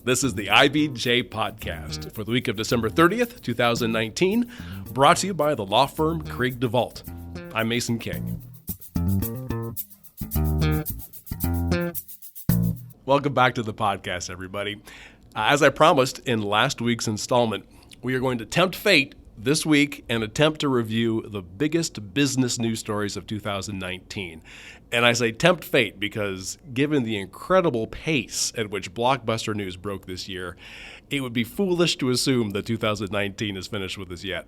This is the IBJ Podcast for the week of December 30th, 2019, brought to you by the law firm Krieg Devault. I'm Mason King. Welcome back to the podcast, everybody. As I promised in last week's installment, we are going to tempt fate this week and attempt to review the biggest business news stories of 2019. And I say tempt fate because given the incredible pace at which blockbuster news broke this year, it would be foolish to assume that 2019 is finished with us yet.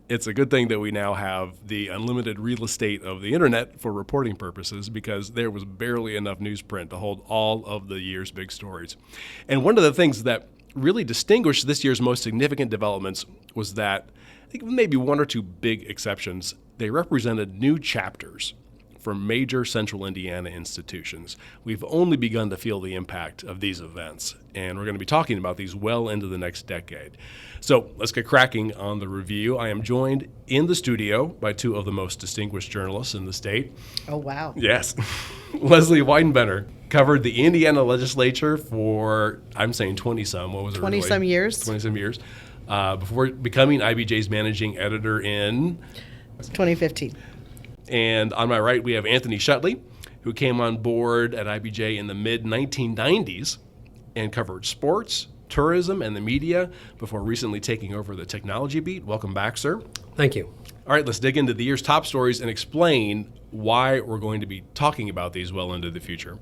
It's a good thing that we now have the unlimited real estate of the internet for reporting purposes because there was barely enough newsprint to hold all of the year's big stories. And one of the things that really distinguished this year's most significant developments was that, I think with maybe one or two big exceptions, they represented new chapters for major central Indiana institutions. We've only begun to feel the impact of these events, and we're going to be talking about these well into the next decade. So let's get cracking on the review. I am joined in the studio by two of the most distinguished journalists in the state. Oh, wow. Yes. Lesley Weidenbener covered the Indiana legislature for, I'm saying 20-some. What was it? 20-some years. 20-some years. Before becoming IBJ's managing editor in 2015. And on my right, we have Anthony Schoettle, who came on board at IBJ in the mid-1990s and covered sports, tourism, and the media before recently taking over the technology beat. Welcome back, sir. Thank you. All right, let's dig into the year's top stories and explain why we're going to be talking about these well into the future.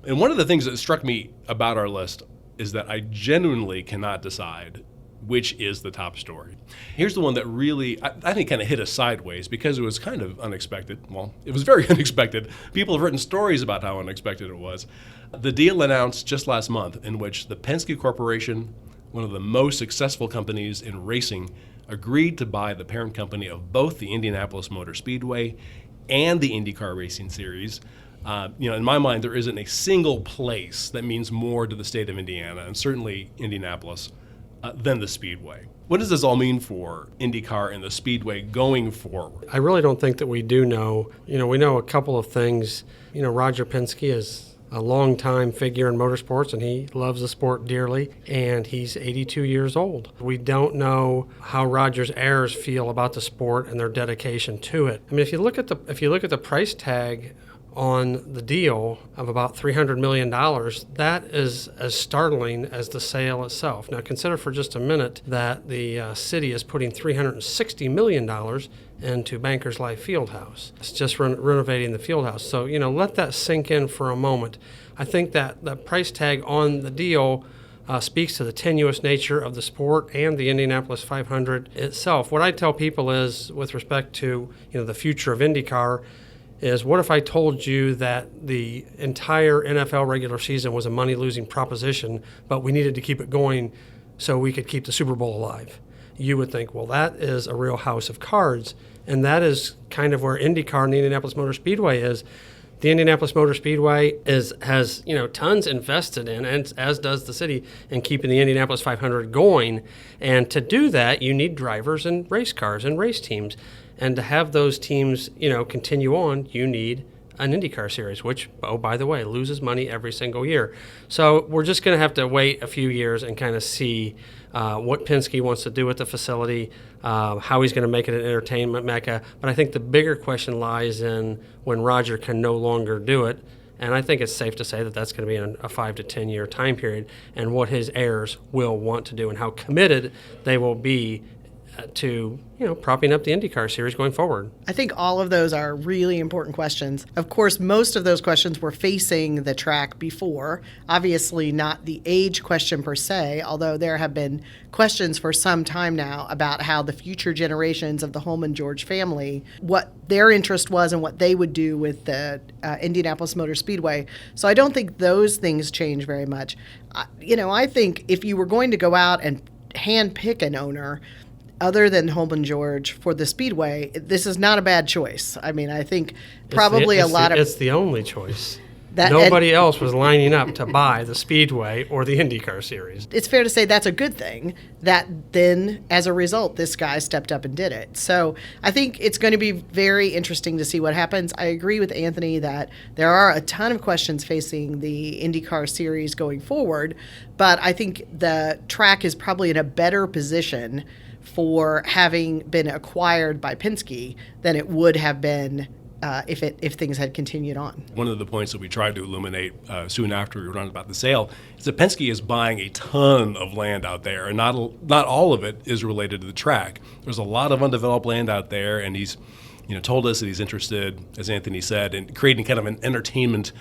And one of the things that struck me about our list is that I genuinely cannot decide which is the top story. Here's the one that really, I think, kind of hit us sideways because it was kind of unexpected. Well, it was very unexpected. People have written stories about how unexpected it was. The deal announced just last month in which the Penske Corporation, one of the most successful companies in racing, agreed to buy the parent company of both the Indianapolis Motor Speedway and the IndyCar Racing Series. In my mind, there isn't a single place that means more to the state of Indiana, and certainly Indianapolis, than the Speedway. What does this all mean for IndyCar and the Speedway going forward? I really don't think that we do know. We know a couple of things. Roger Penske is a longtime figure in motorsports, and he loves the sport dearly, and he's 82 years old. We don't know how Roger's heirs feel about the sport and their dedication to it. I mean, if you look at the price tag on the deal of about $300 million, that is as startling as the sale itself. Now, consider for just a minute that the city is putting $360 million into Bankers Life Fieldhouse. It's just renovating the fieldhouse. So, let that sink in for a moment. I think that the price tag on the deal speaks to the tenuous nature of the sport and the Indianapolis 500 itself. What I tell people is, with respect to the future of IndyCar, is what if I told you that the entire NFL regular season was a money-losing proposition, but we needed to keep it going so we could keep the Super Bowl alive? You would think, well, that is a real house of cards, and that is kind of where IndyCar and the Indianapolis Motor Speedway is. The Indianapolis Motor Speedway has tons invested in, and as does the city, in keeping the Indianapolis 500 going. And to do that, you need drivers and race cars and race teams. And to have those teams, continue on, you need an IndyCar series, which, oh, by the way, loses money every single year. So we're just going to have to wait a few years and kind of see what Penske wants to do with the facility, how he's going to make it an entertainment mecca. But I think the bigger question lies in when Roger can no longer do it. And I think it's safe to say that that's going to be in a 5 to 10 year time period, and what his heirs will want to do and how committed they will be to propping up the IndyCar series going forward. I think all of those are really important questions. Of course, most of those questions were facing the track before. Obviously not the age question per se, although there have been questions for some time now about how the future generations of the Holman George family, what their interest was and what they would do with the Indianapolis Motor Speedway. So I don't think those things change very much. I think if you were going to go out and hand pick an owner, other than Holman George for the Speedway, this is not a bad choice. I mean, I think probably it's the only choice. Nobody else was lining up to buy the Speedway or the IndyCar Series. It's fair to say that's a good thing, that then, as a result, this guy stepped up and did it. So I think it's going to be very interesting to see what happens. I agree with Anthony that there are a ton of questions facing the IndyCar Series going forward, but I think the track is probably in a better position for having been acquired by Penske than it would have been if things had continued on. One of the points that we tried to illuminate soon after we were on about the sale is that Penske is buying a ton of land out there, and not all of it is related to the track. There's a lot of undeveloped land out there, and he's told us that he's interested, as Anthony said, in creating kind of an entertainment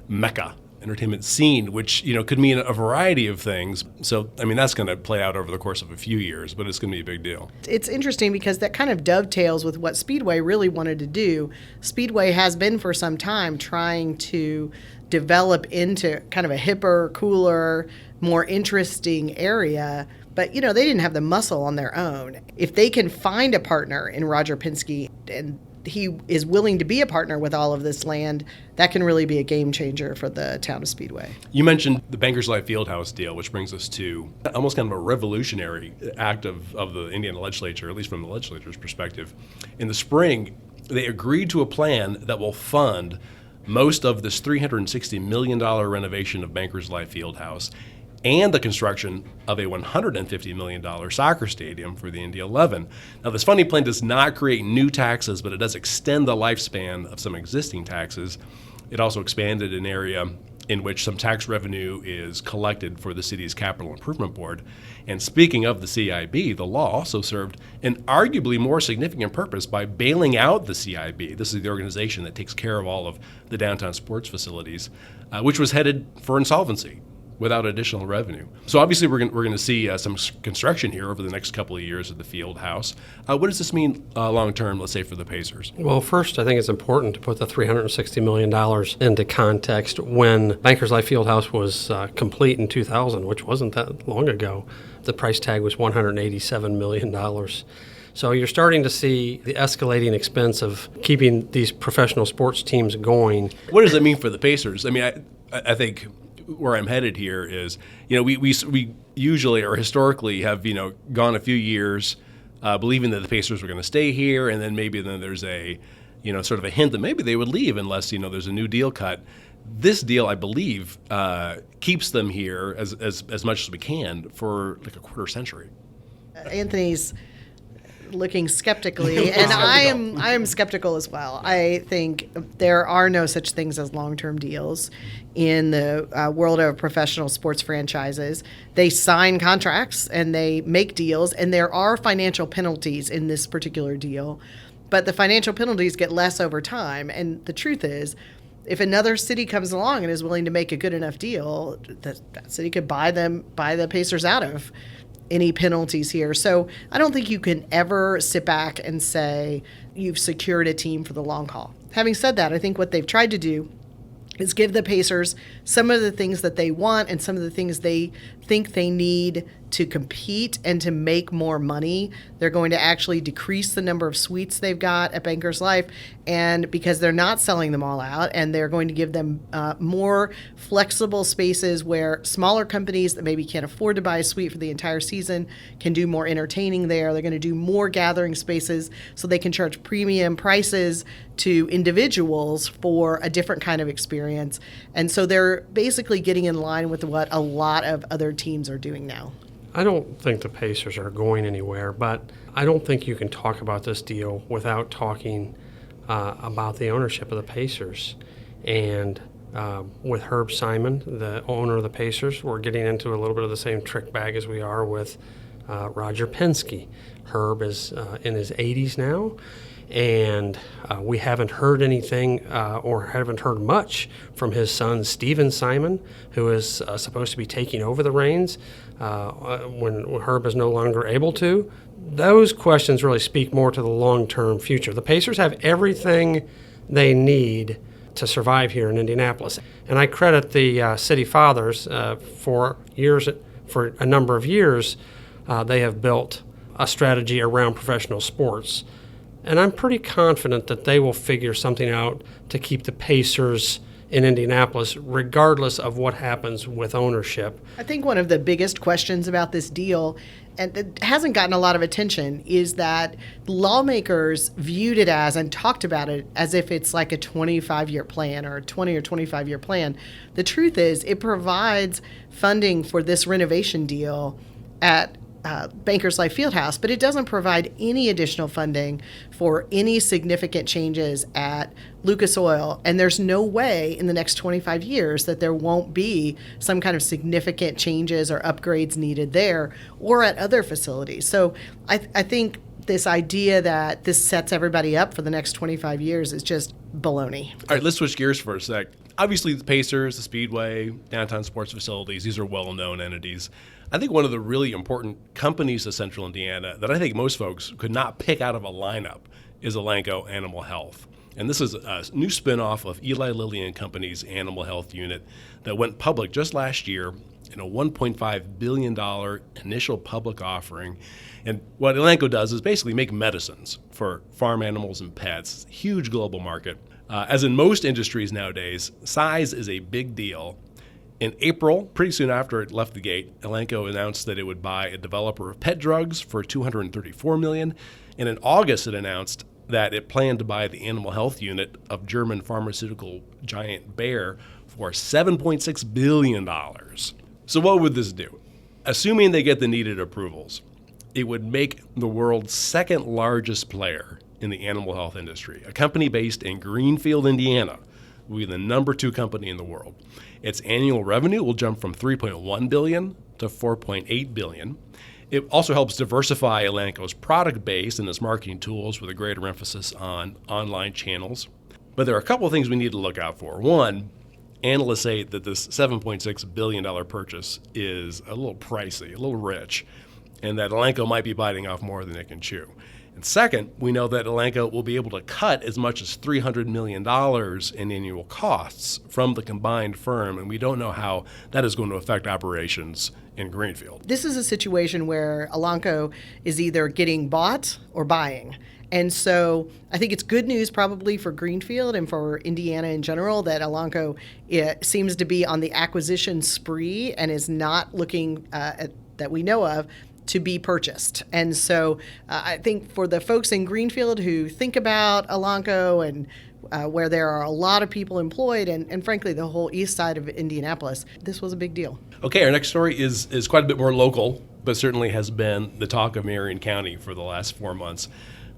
mecca, entertainment scene, which could mean a variety of things. So that's going to play out over the course of a few years, but it's going to be a big deal. It's interesting because that kind of dovetails with what Speedway really wanted to do. Speedway has been for some time trying to develop into kind of a hipper, cooler, more interesting area, but they didn't have the muscle on their own. If they can find a partner in Roger Penske and he is willing to be a partner with all of this land, that can really be a game changer for the town of Speedway. You mentioned the Bankers Life Fieldhouse deal, which brings us to almost kind of a revolutionary act of the Indiana legislature, at least from the legislature's perspective. In the spring, they agreed to a plan that will fund most of this $360 million renovation of Bankers Life Fieldhouse and the construction of a $150 million soccer stadium for the Indy 11. Now, this funding plan does not create new taxes, but it does extend the lifespan of some existing taxes. It also expanded an area in which some tax revenue is collected for the city's capital improvement board. And speaking of the CIB, the law also served an arguably more significant purpose by bailing out the CIB. This is the organization that takes care of all of the downtown sports facilities, which was headed for insolvency without additional revenue. So obviously we're going to see some construction here over the next couple of years at the field house. What does this mean long-term, let's say, for the Pacers? Well, first, I think it's important to put the $360 million into context. When Bankers Life Fieldhouse was complete in 2000, which wasn't that long ago, the price tag was $187 million. So you're starting to see the escalating expense of keeping these professional sports teams going. What does that mean for the Pacers? I think where I'm headed here is, we usually or historically have, gone a few years believing that the Pacers were going to stay here, and then there's a, sort of a hint that maybe they would leave unless, there's a new deal cut. This deal, I believe, keeps them here as much as we can for like a quarter century. Anthony's looking skeptically, and I am skeptical as well. I think there are no such things as long-term deals in the world of professional sports franchises. They sign contracts and they make deals, and there are financial penalties in this particular deal, but the financial penalties get less over time. And the truth is, if another city comes along and is willing to make a good enough deal, that city could buy the Pacers out of any penalties here. So I don't think you can ever sit back and say you've secured a team for the long haul. Having said that, I think what they've tried to do is give the Pacers some of the things that they want and some of the things they think they need to compete and to make more money. They're going to actually decrease the number of suites they've got at Bankers Life, and because they're not selling them all out, and they're going to give them more flexible spaces where smaller companies that maybe can't afford to buy a suite for the entire season can do more entertaining there. They're going to do more gathering spaces so they can charge premium prices to individuals for a different kind of experience. And so they're basically getting in line with what a lot of other teams are doing now. I don't think the Pacers are going anywhere, but I don't think you can talk about this deal without talking about the ownership of the Pacers. And with Herb Simon, the owner of the Pacers, we're getting into a little bit of the same trick bag as we are with Roger Penske. Herb is in his 80s now, and we haven't heard anything or haven't heard much from his son, Steven Simon, who is supposed to be taking over the reins when Herb is no longer able to. Those questions really speak more to the long-term future. The Pacers have everything they need to survive here in Indianapolis. And I credit the city fathers for a number of years, they have built a strategy around professional sports. And I'm pretty confident that they will figure something out to keep the Pacers in Indianapolis, regardless of what happens with ownership. I think one of the biggest questions about this deal, and it hasn't gotten a lot of attention, is that lawmakers viewed it as and talked about it as if it's like a 25-year plan or a 20 or 25-year plan. The truth is it provides funding for this renovation deal at Bankers Life Fieldhouse, but it doesn't provide any additional funding for any significant changes at Lucas Oil. And there's no way in the next 25 years that there won't be some kind of significant changes or upgrades needed there or at other facilities. So I think this idea that this sets everybody up for the next 25 years is just baloney. All right, let's switch gears for a sec. Obviously, the Pacers, the Speedway, downtown sports facilities, these are well-known entities. I think one of the really important companies of Central Indiana that I think most folks could not pick out of a lineup is Elanco Animal Health. And this is a new spinoff of Eli Lilly and Company's animal health unit that went public just last year in a $1.5 billion initial public offering. And what Elanco does is basically make medicines for farm animals and pets. Huge global market. As in most industries nowadays, size is a big deal. In April, pretty soon after it left the gate, Elanco announced that it would buy a developer of pet drugs for $234 million. And in August, it announced that it planned to buy the animal health unit of German pharmaceutical giant Bayer for $7.6 billion. So what would this do? Assuming they get the needed approvals, it would make the world's second largest player in the animal health industry. A company based in Greenfield, Indiana, will be the number 2 company in the world. Its annual revenue will jump from $3.1 billion to $4.8 billion. It also helps diversify Elanco's product base and its marketing tools with a greater emphasis on online channels. But there are a couple of things we need to look out for. One, analysts say that this $7.6 billion purchase is a little pricey, a little rich, and that Elanco might be biting off more than it can chew. And second, we know that Elanco will be able to cut as much as $300 million in annual costs from the combined firm, and we don't know how that is going to affect operations in Greenfield. This is a situation where Elanco is either getting bought or buying. And so I think it's good news probably for Greenfield and for Indiana in general that Elanco seems to be on the acquisition spree and is not looking, that we know of, to be purchased. And so I think for the folks in Greenfield who think about Elanco and where there are a lot of people employed and frankly the whole east side of Indianapolis, this was a big deal. Okay, our next story is quite a bit more local, but certainly has been the talk of Marion County for the last 4 months.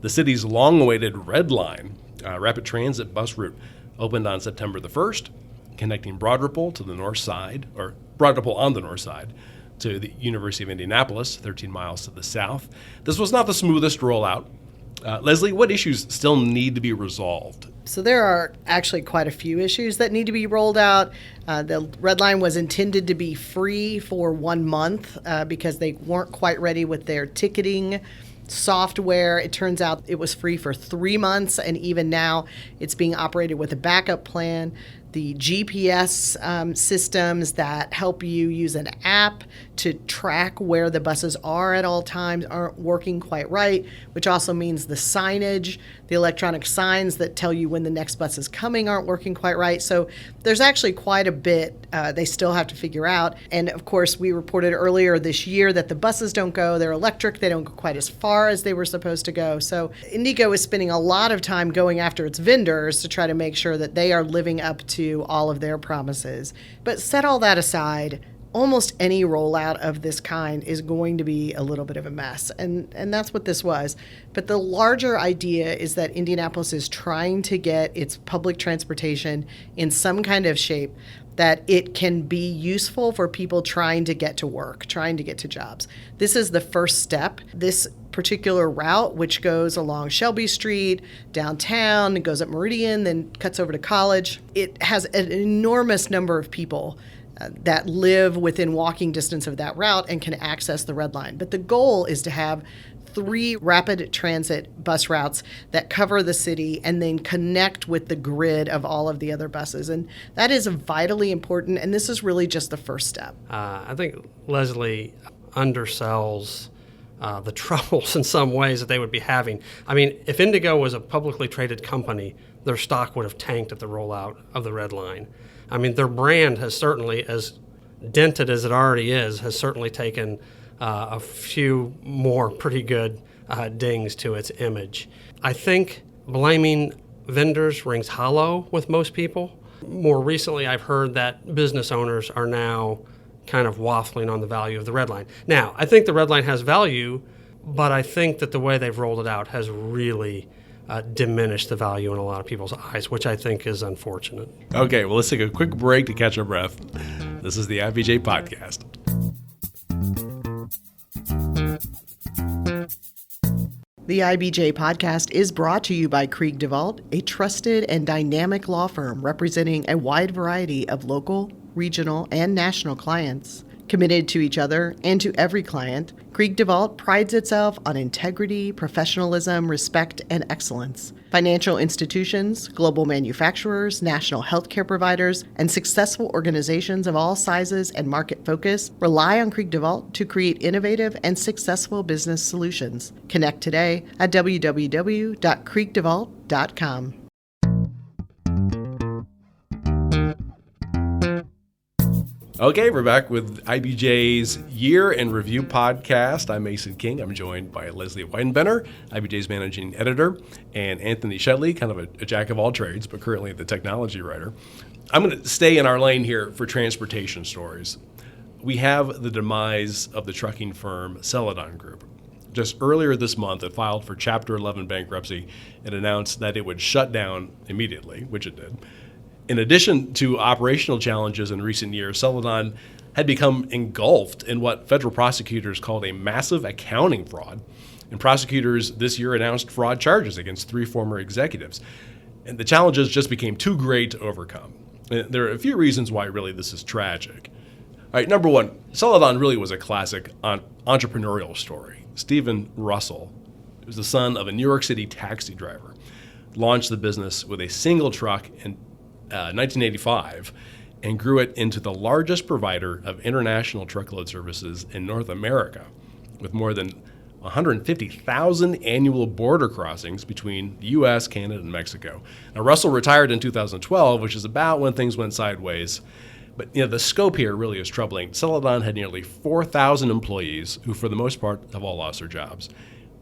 The city's long-awaited Red Line rapid transit bus route opened on September the 1st, connecting Broad Ripple to the north side, or Broad Ripple on the north side, to the University of Indianapolis, 13 miles to the south. This was not the smoothest rollout. Lesley, what issues still need to be resolved? So there are actually quite a few issues that need to be rolled out. The Red Line was intended to be free for 1 month because they weren't quite ready with their ticketing software. It turns out it was free for 3 months, and even now it's being operated with a backup plan. The GPS systems that help you use an app to track where the buses are at all times aren't working quite right, which also means the signage, the electronic signs that tell you when the next bus is coming aren't working quite right. So there's actually quite a bit they still have to figure out. And of course, we reported earlier this year that the buses don't go. They're electric. They don't go quite as far as they were supposed to go. So Indigo is spending a lot of time going after its vendors to try to make sure that they are living up to all of their promises. But set all that aside, almost any rollout of this kind is going to be a little bit of a mess. And that's what this was. But the larger idea is that Indianapolis is trying to get its public transportation in some kind of shape that it can be useful for people trying to get to work, trying to get to jobs. This is the first step. This particular route, which goes along Shelby Street, downtown, it goes up Meridian, then cuts over to College. It has an enormous number of people that live within walking distance of that route and can access the Red Line. But the goal is to have 3 rapid transit bus routes that cover the city and then connect with the grid of all of the other buses. And that is vitally important, and this is really just the first step. I think Lesley undersells the troubles in some ways that they would be having. I mean, if Indigo was a publicly traded company, their stock would have tanked at the rollout of the red line. I mean, their brand has certainly, as dented as it already is, has certainly taken a few more pretty good dings to its image. I think blaming vendors rings hollow with most people. More recently, I've heard that business owners are now kind of waffling on the value of the red line. Now, I think the red line has value, but I think that the way they've rolled it out has really diminished the value in a lot of people's eyes, which I think is unfortunate. Okay, well, let's take a quick break to catch our breath. This is the IBJ Podcast. The IBJ Podcast is brought to you by Krieg Devault, a trusted and dynamic law firm representing a wide variety of local, regional, and national clients. Committed to each other and to every client, Krieg Devault prides itself on integrity, professionalism, respect, and excellence. Financial institutions, global manufacturers, national healthcare providers, and successful organizations of all sizes and market focus rely on Krieg Devault to create innovative and successful business solutions. Connect today at www.kriegdevault.com. Okay, we're back with IBJ's Year in Review podcast. I'm Mason King. I'm joined by Lesley Weidenbener, IBJ's managing editor, and Anthony Schoettle, kind of a jack of all trades, but currently the technology writer. I'm going to stay in our lane here for transportation stories. We have the demise of the trucking firm Celadon Group. Just earlier this month, it filed for Chapter 11 bankruptcy and announced that it would shut down immediately, which it did. In addition to operational challenges in recent years, Celadon had become engulfed in what federal prosecutors called a massive accounting fraud. And prosecutors this year announced fraud charges against 3 former executives. And the challenges just became too great to overcome. And there are a few reasons why really this is tragic. All right, number one, Celadon really was a classic entrepreneurial story. Stephen Russell, who was the son of a New York City taxi driver, launched the business with a single truck in 1985 and grew it into the largest provider of international truckload services in North America, with more than 150,000 annual border crossings between the U.S., Canada, and Mexico. Now, Russell retired in 2012, which is about when things went sideways. But the scope here really is troubling. Celadon had nearly 4,000 employees who, for the most part, have all lost their jobs,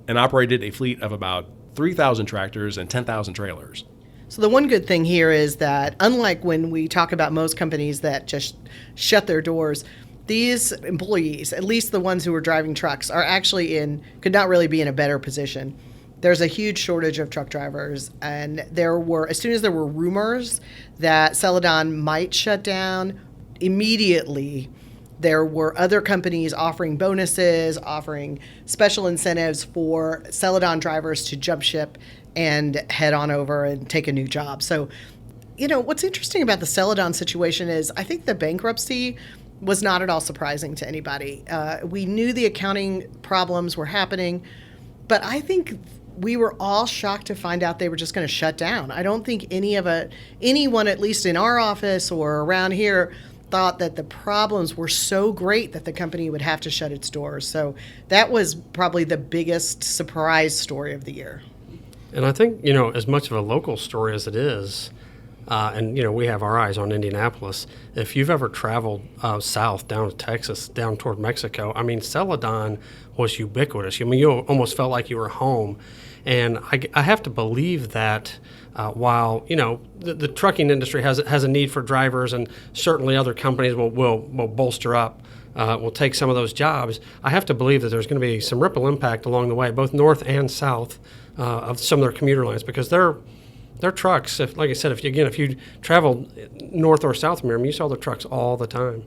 and operated a fleet of about 3,000 tractors and 10,000 trailers. So the one good thing here is that, unlike when we talk about most companies that just shut their doors, these employees, at least the ones who are driving trucks, are actually could not really be in a better position. There's a huge shortage of truck drivers, and as soon as there were rumors that Celadon might shut down, immediately there were other companies offering bonuses, offering special incentives for Celadon drivers to jump ship and head on over and take a new job. So, what's interesting about the Celadon situation is I think the bankruptcy was not at all surprising to anybody. We knew the accounting problems were happening, but I think we were all shocked to find out they were just going to shut down. I don't think anyone, at least in our office or around here, thought that the problems were so great that the company would have to shut its doors. So that was probably the biggest surprise story of the year. And I think, as much of a local story as it is, and we have our eyes on Indianapolis, if you've ever traveled south down to Texas, down toward Mexico, Celadon was ubiquitous. You almost felt like you were home. And I have to believe that while, the trucking industry has a need for drivers, and certainly other companies will bolster up, will take some of those jobs, I have to believe that there's going to be some ripple impact along the way, both north and south of some of their commuter lines, because their trucks, like I said, if you traveled north or south from here, you saw their trucks all the time.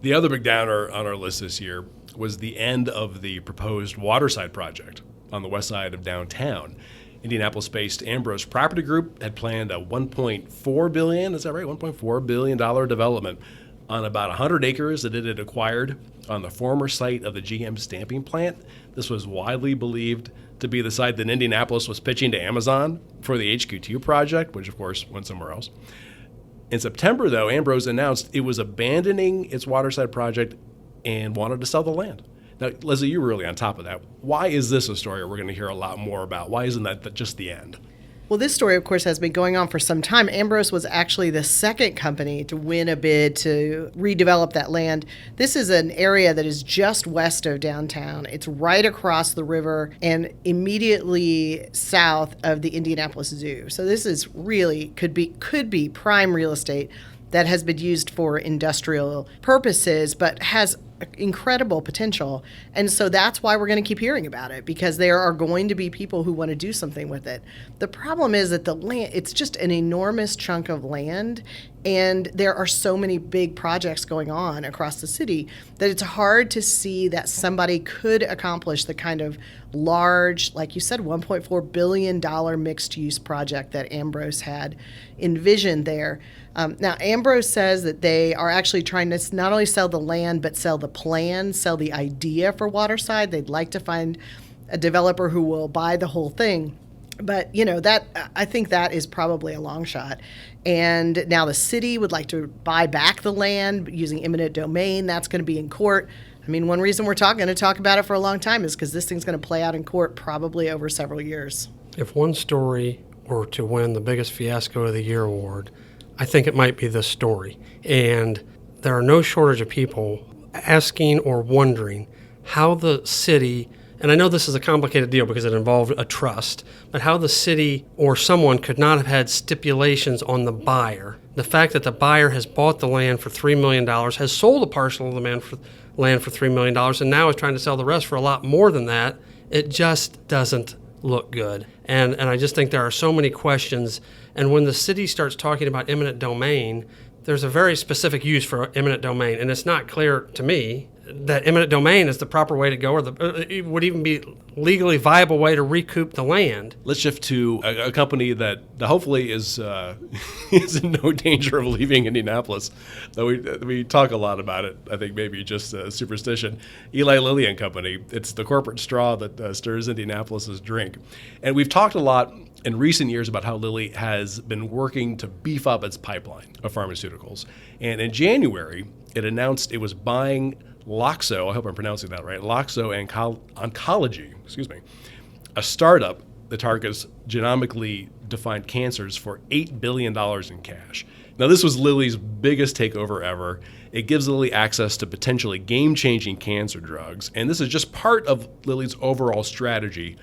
The other big downer on our list this year was the end of the proposed waterside project on the west side of downtown. Indianapolis-based Ambrose Property Group had planned a $1.4 billion, is that right? $1.4 billion development on about 100 acres that it had acquired on the former site of the GM stamping plant. This was widely believed to be the site that Indianapolis was pitching to Amazon for the HQ2 project, which of course went somewhere else. In September, though, Ambrose announced it was abandoning its waterside project and wanted to sell the land. Now, Lesley, you were really on top of that. Why is this a story we're going to hear a lot more about? Why isn't that just the end? Well, this story, of course, has been going on for some time. Ambrose was actually the second company to win a bid to redevelop that land. This is an area that is just west of downtown. It's right across the river and immediately south of the Indianapolis Zoo. So this is really could be prime real estate that has been used for industrial purposes, but has incredible potential. And so that's why we're going to keep hearing about it, because there are going to be people who want to do something with it. The problem is that the land, it's just an enormous chunk of land, and there are so many big projects going on across the city that it's hard to see that somebody could accomplish the kind of large, like you said, $1.4 billion mixed-use project that Ambrose had envisioned there. Now, Ambrose says that they are actually trying to not only sell the land, but sell the plan, sell the idea for Waterside. They'd like to find a developer who will buy the whole thing. But, I think that is probably a long shot. And now the city would like to buy back the land using eminent domain. That's going to be in court. I mean, one reason we're going to talk about it for a long time is because this thing's going to play out in court probably over several years. If one story were to win the biggest fiasco of the year award, I think it might be this story. And there are no shortage of people asking or wondering how the city, and I know this is a complicated deal because it involved a trust, but how the city or someone could not have had stipulations on the buyer. The fact that the buyer has bought the land for $3 million, has sold a parcel of the land for $3 million, and now is trying to sell the rest for a lot more than that, it just doesn't look good. And I just think there are so many questions. And when the city starts talking about eminent domain, there's a very specific use for eminent domain. And it's not clear to me that eminent domain is the proper way to go, or it would even be legally viable way to recoup the land. Let's shift to a company that hopefully is in no danger of leaving Indianapolis, though we talk a lot about it. I think maybe just superstition. Eli Lilly and Company. It's the corporate straw that stirs Indianapolis's drink. And we've talked a lot in recent years about how Lilly has been working to beef up its pipeline of pharmaceuticals. And in January, it announced it was buying Loxo, I hope I'm pronouncing that right, Loxo Oncology, a startup that targets genomically defined cancers for $8 billion in cash. Now, this was Lilly's biggest takeover ever. It gives Lilly access to potentially game-changing cancer drugs, and this is just part of Lilly's overall strategy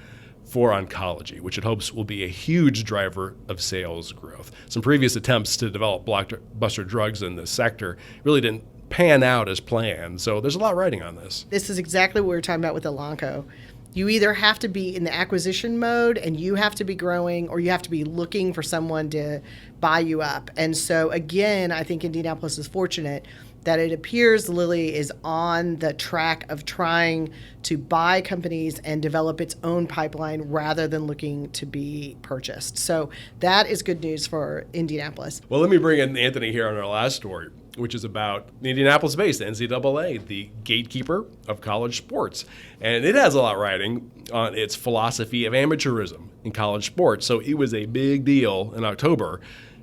for oncology, which it hopes will be a huge driver of sales growth. Some previous attempts to develop blockbuster drugs in this sector really didn't pan out as planned. So there's a lot riding on this. This is exactly what we were talking about with Elanco. You either have to be in the acquisition mode and you have to be growing, or you have to be looking for someone to buy you up. And so again, I think Indianapolis is fortunate that it appears Lilly is on the track of trying to buy companies and develop its own pipeline rather than looking to be purchased. So that is good news for Indianapolis. Well, let me bring in Anthony here on our last story, which is about the Indianapolis-based NCAA, the gatekeeper of college sports. And it has a lot riding on its philosophy of amateurism in college sports. So it was a big deal in October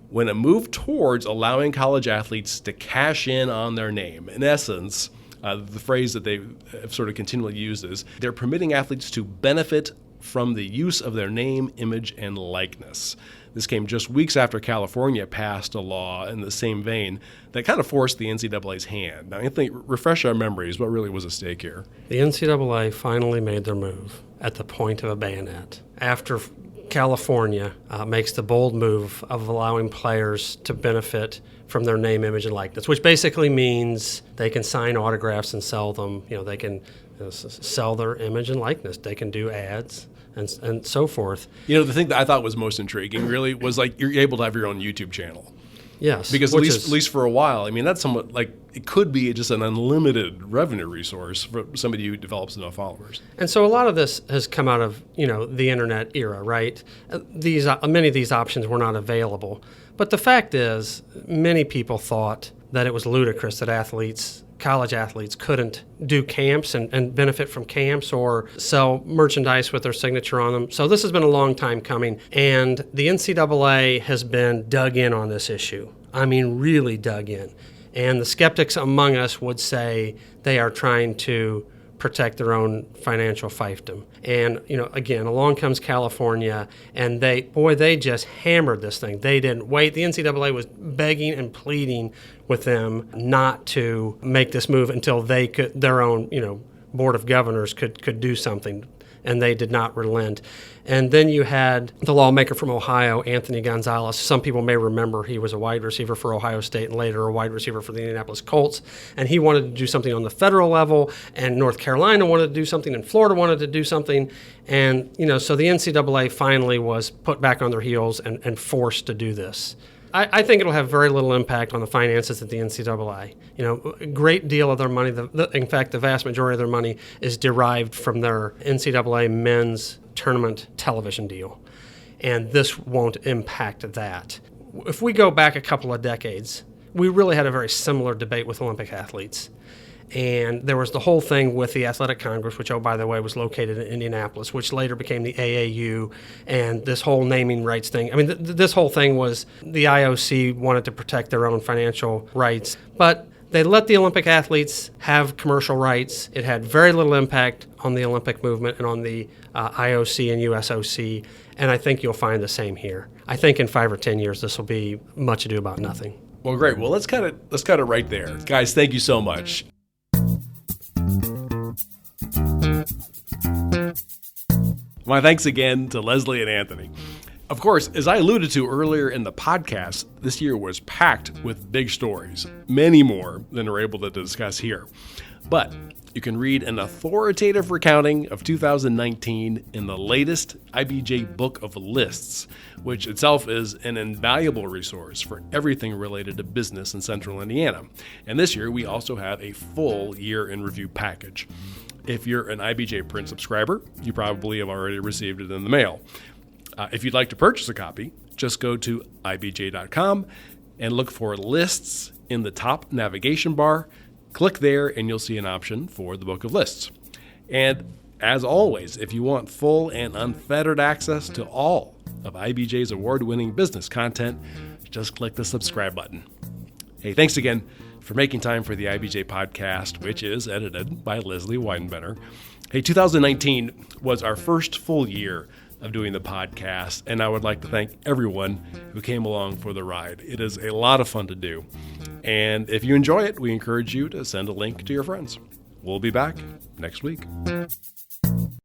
when it moved towards allowing college athletes to cash in on their name. In essence, the phrase that they have sort of continually used is they're permitting athletes to benefit from the use of their name, image, and likeness. This came just weeks after California passed a law in the same vein that kind of forced the NCAA's hand. Now, Anthony, refresh our memories. What really was at stake here? The NCAA finally made their move at the point of a bayonet after California makes the bold move of allowing players to benefit from their name, image, and likeness, which basically means they can sign autographs and sell them. They can sell their image and likeness. They can do ads and so forth. The thing that I thought was most intriguing really was like you're able to have your own YouTube channel. Yes. Because at least for a while, that's somewhat like it could be just an unlimited revenue resource for somebody who develops enough followers. And so a lot of this has come out of, the internet era, right? Many of these options were not available. But the fact is, many people thought that it was ludicrous that college athletes couldn't do camps and benefit from camps or sell merchandise with their signature on them. So this has been a long time coming, and the NCAA has been dug in on this issue. Really dug in. And the skeptics among us would say they are trying to protect their own financial fiefdom. And, again, along comes California, and they just hammered this thing. They didn't wait. The NCAA was begging and pleading with them not to make this move until they could, their own, board of governors could do something, and they did not relent. And then you had the lawmaker from Ohio, Anthony Gonzalez. Some people may remember he was a wide receiver for Ohio State and later a wide receiver for the Indianapolis Colts. And he wanted to do something on the federal level, and North Carolina wanted to do something, and Florida wanted to do something. And, so the NCAA finally was put back on their heels and forced to do this. I think it'll have very little impact on the finances at the NCAA. A great deal of their money, in fact, the vast majority of their money is derived from their NCAA men's tournament television deal. And this won't impact that. If we go back a couple of decades, we really had a very similar debate with Olympic athletes. And there was the whole thing with the Athletic Congress, which, by the way, was located in Indianapolis, which later became the AAU, and this whole naming rights thing. I mean, this whole thing was the IOC wanted to protect their own financial rights, but they let the Olympic athletes have commercial rights. It had very little impact on the Olympic movement and on the IOC and USOC, and I think you'll find the same here. I think in 5 or 10 years, this will be much ado about nothing. Well, great. Well, let's cut it right there. Guys, thank you so much. My thanks again to Lesley and Anthony. Of course, as I alluded to earlier in the podcast, this year was packed with big stories, many more than we're able to discuss here. But you can read an authoritative recounting of 2019 in the latest IBJ Book of Lists, which itself is an invaluable resource for everything related to business in Central Indiana. And this year, we also have a full year in review package. If you're an IBJ print subscriber, you probably have already received it in the mail. If you'd like to purchase a copy, just go to ibj.com and look for lists in the top navigation bar. Click there and you'll see an option for the Book of Lists. And as always, if you want full and unfettered access to all of IBJ's award-winning business content, just click the subscribe button. Hey, thanks again for making time for the IBJ Podcast, which is edited by Lesley Weidenbener. Hey, 2019 was our first full year of doing the podcast, and I would like to thank everyone who came along for the ride. It is a lot of fun to do. And if you enjoy it, we encourage you to send a link to your friends. We'll be back next week.